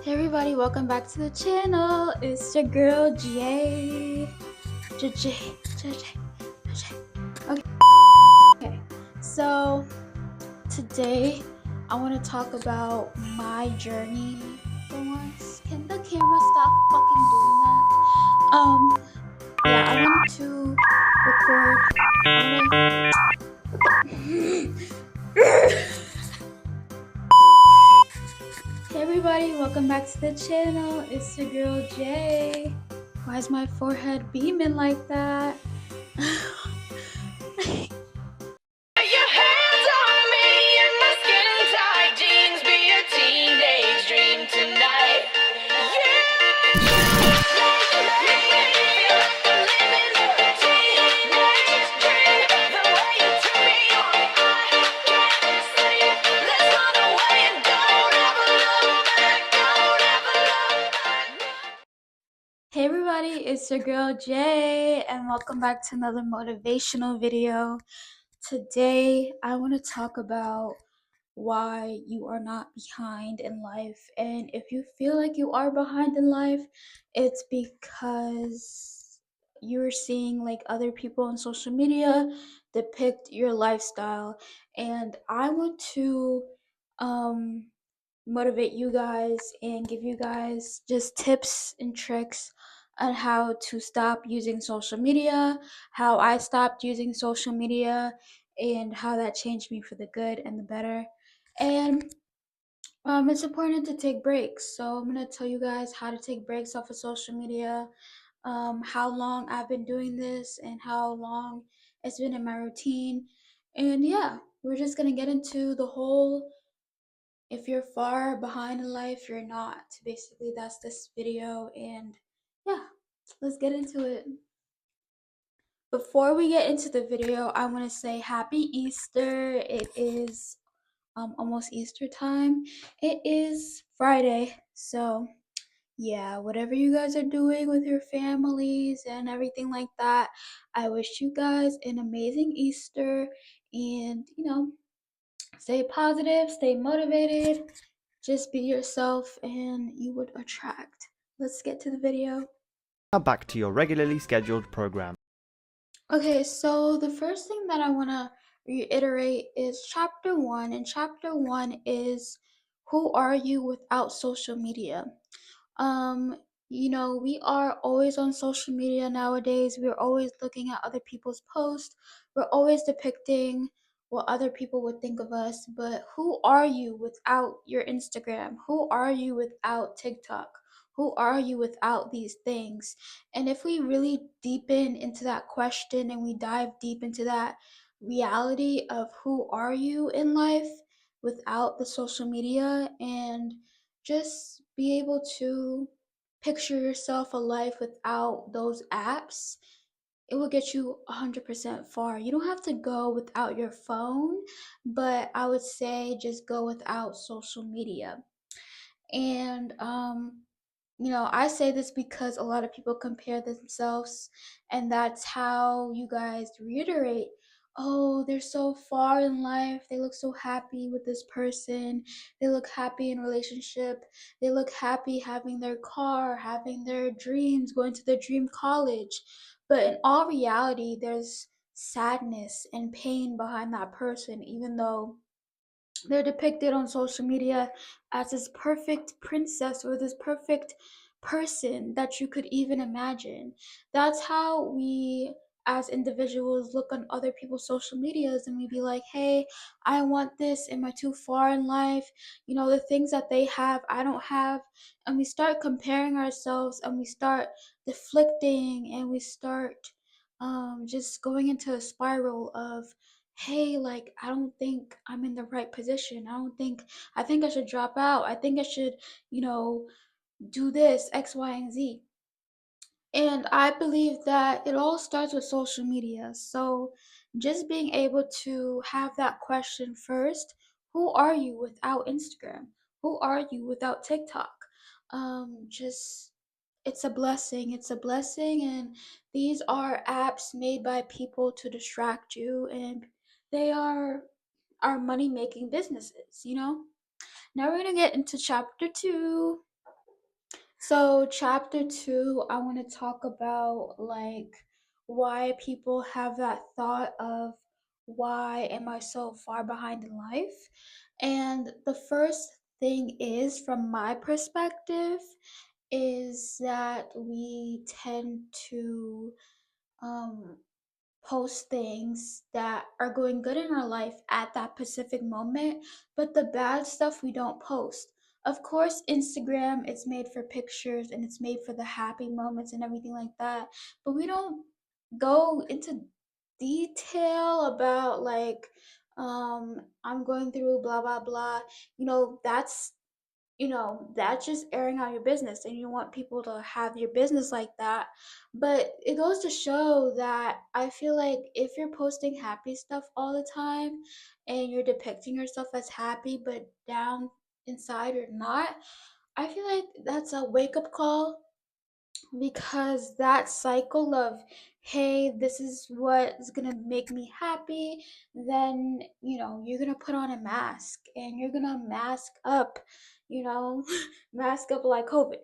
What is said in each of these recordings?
Hey everybody, welcome back to the channel. It's your girl Jay. J. Okay, so today I want to talk about my journey. For once, can the camera stop fucking doing that? Yeah, I wanted to record. Hey everybody, welcome back to the channel. It's your girl Jay. Why is my forehead beaming like that? Your hands on me in my skin tight jeans. Be a teenage dream tonight. Hey everybody, it's your girl Jay, and welcome back to another motivational video. Today, I want to talk about why you are not behind in life. And if you feel like you are behind in life, it's because you're seeing like other people on social media depict your lifestyle. And I want to motivate you guys and give you guys just tips and tricks on how to stop using social media, how I stopped using social media, and how that changed me for the good and the better. And it's important to take breaks. So I'm gonna tell you guys how to take breaks off of social media, how long I've been doing this, and how long it's been in my routine. And yeah, we're just gonna get into the whole if you're far behind in life, you're not. Basically, that's this video, and yeah, let's get into it. Before we get into the video, I want to say happy Easter. It is almost Easter time. It is Friday, so yeah, whatever you guys are doing with your families and everything like that, I wish you guys an amazing Easter, and stay positive, stay motivated, just be yourself and you would attract. Let's get to the video. Now back to your regularly scheduled program. Okay, so the first thing that I want to reiterate is chapter 1, and chapter 1 is who are you without social media? Um, we are always on social media nowadays. We're always looking at other people's posts. We're always depicting what other people would think of us. But who are you without your Instagram? Who are you without TikTok? Who are you without these things? And if we really deepen into that question and we dive deep into that reality of who are you in life without the social media, and just be able to picture yourself a life without those apps, it will get you 100% far. You don't have to go without your phone, but I would say just go without social media. And I say this because a lot of people compare themselves, and that's how you guys reiterate, oh, they're so far in life. They look so happy with this person. They look happy in relationship. They look happy having their car, having their dreams, going to their dream college. But in all reality, there's sadness and pain behind that person, even though they're depicted on social media as this perfect princess or this perfect person that you could even imagine. That's how we as individuals look on other people's social medias, and we be like, hey, I want this. Am I too far in life? The things that they have, I don't have. And we start comparing ourselves, and we start deflecting, and we start just going into a spiral of, hey, like, I don't think I'm in the right position. I think I should drop out. I think I should, you know, do this, X, Y, and Z. And I believe that it all starts with social media. So just being able to have that question first, who are you without Instagram? Who are you without TikTok? Just it's a blessing. It's a blessing, and these are apps made by people to distract you, and they are money making businesses. Now we're gonna get into chapter 2. So, chapter two, I want to talk about like why people have that thought of why am I so far behind in life? And the first thing is, from my perspective, is that we tend to um, post things that are going good in our life at that specific moment, but the bad stuff we don't post. Of course, Instagram, it's made for pictures and it's made for the happy moments and everything like that, but we don't go into detail about like I'm going through blah blah blah. That's just airing out your business and you want people to have your business like that. But it goes to show that I feel like if you're posting happy stuff all the time and you're depicting yourself as happy, but down inside you're not, I feel like that's a wake up call, because that cycle of, hey, this is what is gonna make me happy, then you're gonna put on a mask and you're gonna mask up, you know mask up like COVID.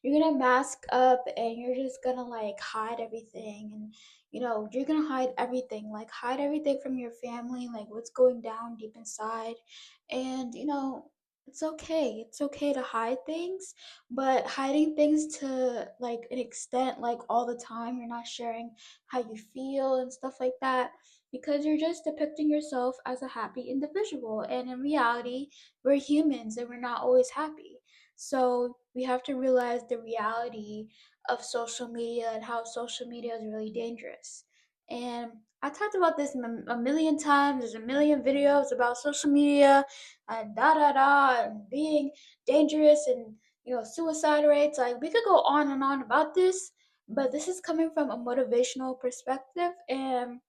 You're gonna mask up and you're just gonna like hide everything, and you're gonna hide everything, like hide everything from your family, like what's going down deep inside. And it's okay to hide things, but hiding things to like an extent, like all the time you're not sharing how you feel and stuff like that, because you're just depicting yourself as a happy individual, and in reality we're humans and we're not always happy. So we have to realize the reality of social media and how social media is really dangerous. And I talked about this a million times. There's a million videos about social media and da da da and being dangerous, and suicide rates. Like we could go on and on about this, but this is coming from a motivational perspective, and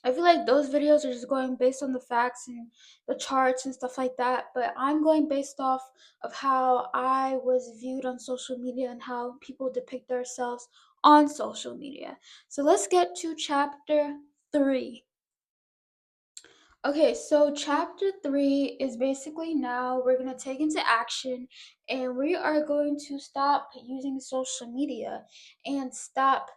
I feel like those videos are just going based on the facts and the charts and stuff like that, but I'm going based off of how I was viewed on social media and how people depict themselves on social media. So let's get to chapter 3. Okay, so chapter three is basically now we're going to take into action and we are going to stop using social media and stop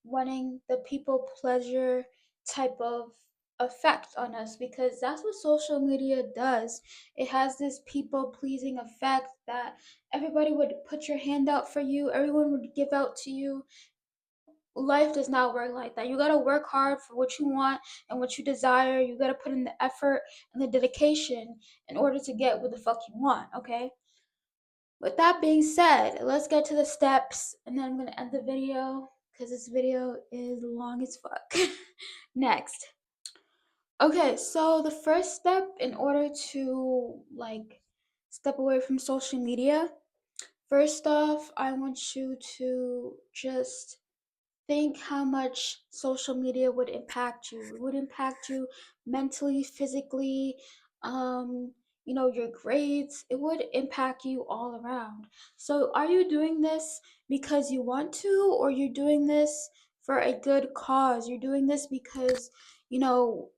wanting the people pleasure type of effect on us, because that's what social media does. It has this people pleasing effect that everybody would put your hand out for you, everyone would give out to you. Life does not work like that. You gotta work hard for what you want and what you desire. You gotta put in the effort and the dedication in order to get what the fuck you want, okay? With that being said, let's get to the steps and then I'm gonna end the video because this video is long as fuck. Next. Okay, so the first step in order to like step away from social media, first off, I want you to just think how much social media would impact you. It would impact you mentally, physically, your grades. It would impact you all around. So, are you doing this because you want to, or you're doing this for a good cause? You're doing this because,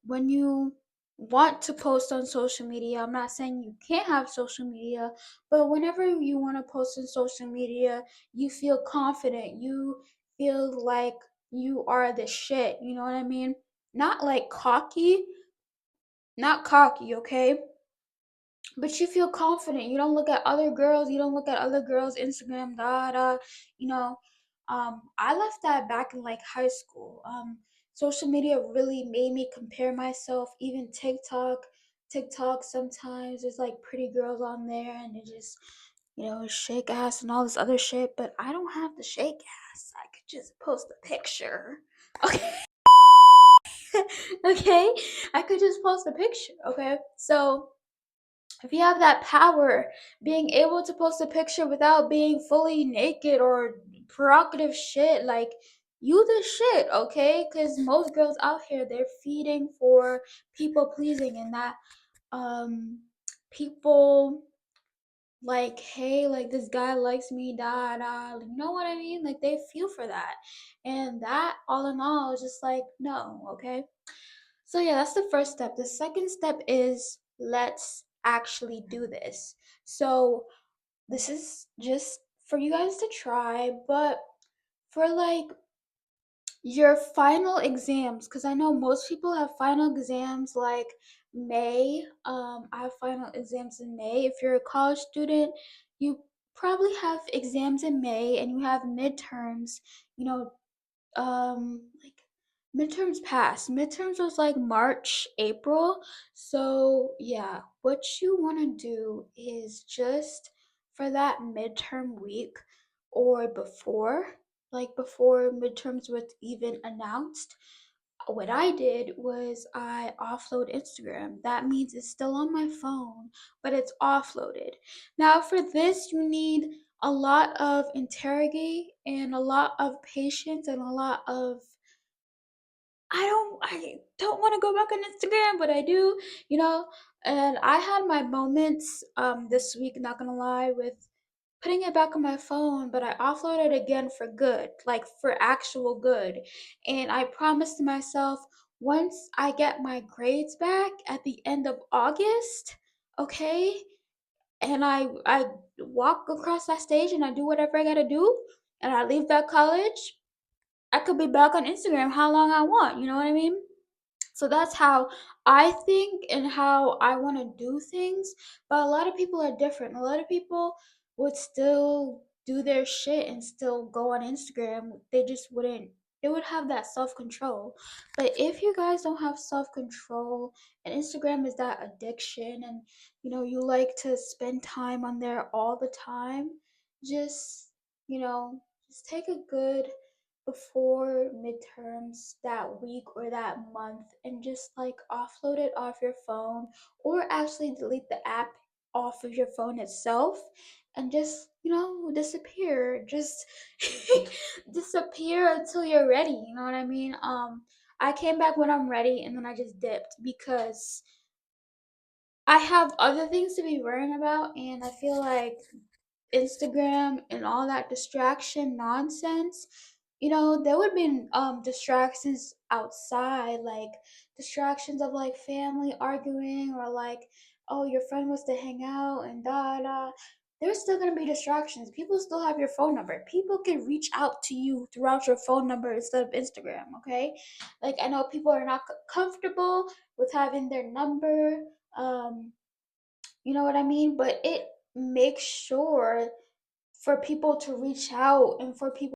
when you want to post on social media, I'm not saying you can't have social media, but whenever you want to post on social media, you feel confident. You feel like you are the shit, you know what I mean? Not like cocky, not cocky, okay? But you feel confident. You don't look at other girls, you don't look at other girls' Instagram, da da, you know. I left that back in like high school. Social media really made me compare myself, even TikTok sometimes there's like pretty girls on there and they just shake ass and all this other shit, but I don't have to shake ass. I could just post a picture. Okay. Okay? I could just post a picture, okay? So, if you have that power, being able to post a picture without being fully naked or provocative shit, like you the shit, okay? Because most girls out here, they're feeding for people pleasing, and that um people like, hey, like this guy likes me, da da, you know what I mean? Like they feel for that, and that all in all is just like no, okay? So yeah, that's the first step. The second step is let's actually do this. So this is just for you guys to try, but for like your final exams, because I know most people have final exams like May. I have final exams in May. If you're a college student, you probably have exams in May and you have midterms, you know, like midterms passed. Midterms was like March, April. So yeah, what you want to do is just for that midterm week or before, like before midterms was even announced, what I did was I offload Instagram. That means it's still on my phone, but it's offloaded. Now, for this, you need a lot of interrogate and a lot of patience and a lot of I don't want to go back on Instagram, but I do, you know. And I had my moments this week, not gonna lie, with putting it back on my phone, but I offloaded it again for good, like for actual good. And I promised myself once I get my grades back at the end of August, okay, and I walk across that stage and I do whatever I gotta do, and I leave that college, I could be back on Instagram how long I want. You know what I mean? So that's how I think and how I want to do things. But a lot of people are different. A lot of people would still do their shit and still go on Instagram. They just wouldn't. They would have that self control. But if you guys don't have self control, and Instagram is that addiction, and you like to spend time on there all the time, just just take a good before midterms that week or that month and just like offload it off your phone or actually delete the app off of your phone itself and just disappear, just disappear until you're ready, you know what I mean? I came back when I'm ready and then I just dipped because I have other things to be worrying about, and I feel like Instagram and all that distraction nonsense, there would have been distractions outside, like distractions of like family arguing or like, oh, your friend wants to hang out and da da. There's still gonna be distractions. People still have your phone number. People can reach out to you throughout your phone number instead of Instagram, okay? Like I know people are not comfortable with having their number. Um, you know what I mean? But it makes sure for people to reach out and for people